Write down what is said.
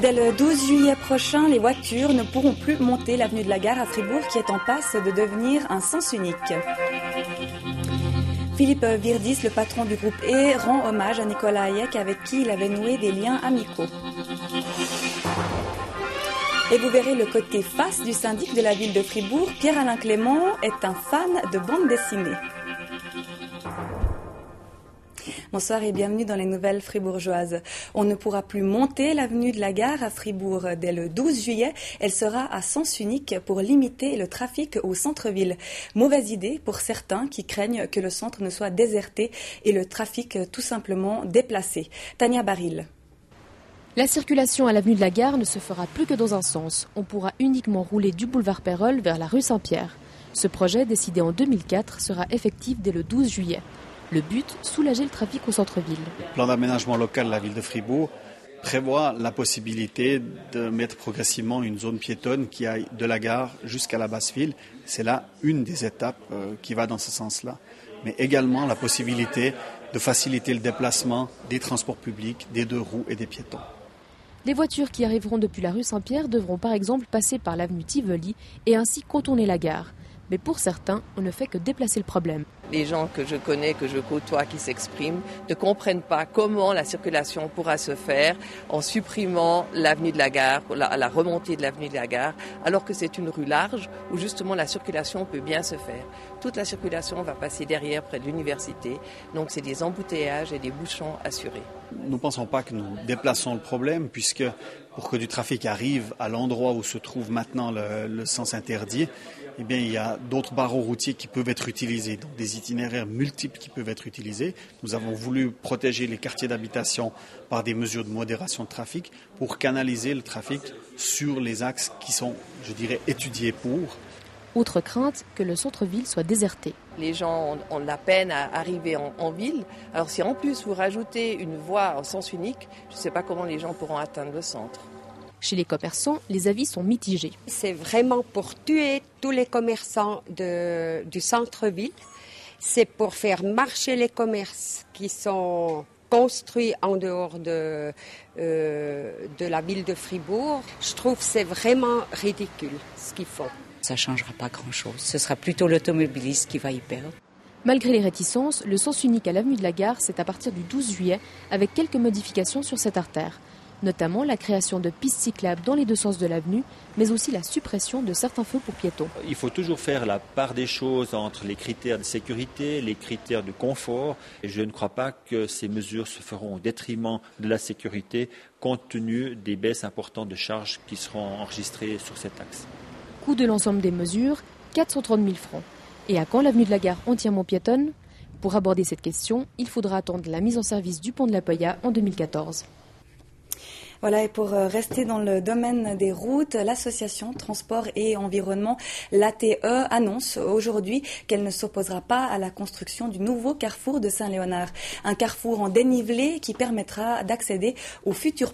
Dès le 12 juillet prochain, les voitures ne pourront plus monter l'avenue de la Gare à Fribourg qui est en passe de devenir un sens unique. Philippe Virdis, le patron du groupe E, rend hommage à Nicolas Hayek avec qui il avait noué des liens amicaux. Et vous verrez le côté face du syndic de la ville de Fribourg. Pierre-Alain Clément est un fan de bande dessinée. Bonsoir et bienvenue dans les nouvelles fribourgeoises. On ne pourra plus monter l'avenue de la Gare à Fribourg dès le 12 juillet. Elle sera à sens unique pour limiter le trafic au centre-ville. Mauvaise idée pour certains qui craignent que le centre ne soit déserté et le trafic tout simplement déplacé. Tania Baril. La circulation à l'avenue de la Gare ne se fera plus que dans un sens. On pourra uniquement rouler du boulevard Peyrol vers la rue Saint-Pierre. Ce projet, décidé en 2004, sera effectif dès le 12 juillet. Le but, soulager le trafic au centre-ville. Le plan d'aménagement local de la ville de Fribourg prévoit la possibilité de mettre progressivement une zone piétonne qui aille de la gare jusqu'à la basse-ville. C'est là une des étapes qui va dans ce sens-là. Mais également la possibilité de faciliter le déplacement des transports publics, des deux roues et des piétons. Les voitures qui arriveront depuis la rue Saint-Pierre devront par exemple passer par l'avenue Tivoli et ainsi contourner la gare. Mais pour certains, on ne fait que déplacer le problème. Les gens que je connais, que je côtoie, qui s'expriment, ne comprennent pas comment la circulation pourra se faire en supprimant l'avenue de la Gare, la remontée de l'avenue de la Gare, alors que c'est une rue large où justement la circulation peut bien se faire. Toute la circulation va passer derrière, près de l'université, donc c'est des embouteillages et des bouchons assurés. Nous ne pensons pas que nous déplaçons le problème, puisque pour que du trafic arrive à l'endroit où se trouve maintenant le sens interdit, eh bien, il y a d'autres barreaux routiers qui peuvent être utilisés, donc des itinéraires multiples qui peuvent être utilisés. Nous avons voulu protéger les quartiers d'habitation par des mesures de modération de trafic pour canaliser le trafic sur les axes qui sont, je dirais, étudiés pour. Autre crainte, que le centre-ville soit déserté. Les gens ont de la peine à arriver en ville. Alors si en plus vous rajoutez une voie en sens unique, je ne sais pas comment les gens pourront atteindre le centre. Chez les commerçants, les avis sont mitigés. C'est vraiment pour tuer tous les commerçants du centre-ville. C'est pour faire marcher les commerces qui sont construits en dehors de la ville de Fribourg. Je trouve que c'est vraiment ridicule ce qu'ils font. Ça ne changera pas grand-chose. Ce sera plutôt l'automobiliste qui va y perdre. Malgré les réticences, le sens unique à l'avenue de la Gare, c'est à partir du 12 juillet, avec quelques modifications sur cette artère. Notamment la création de pistes cyclables dans les deux sens de l'avenue, mais aussi la suppression de certains feux pour piétons. Il faut toujours faire la part des choses entre les critères de sécurité, les critères de confort. Et je ne crois pas que ces mesures se feront au détriment de la sécurité, compte tenu des baisses importantes de charges qui seront enregistrées sur cet axe. Coût de l'ensemble des mesures, 430 000 francs. Et à quand l'avenue de la Gare entièrement piétonne ? Pour aborder cette question, il faudra attendre la mise en service du pont de la Poya en 2014. Voilà, et pour rester dans le domaine des routes, l'association Transport et Environnement, l'ATE, annonce aujourd'hui qu'elle ne s'opposera pas à la construction du nouveau carrefour de Saint-Léonard. Un carrefour en dénivelé qui permettra d'accéder au futur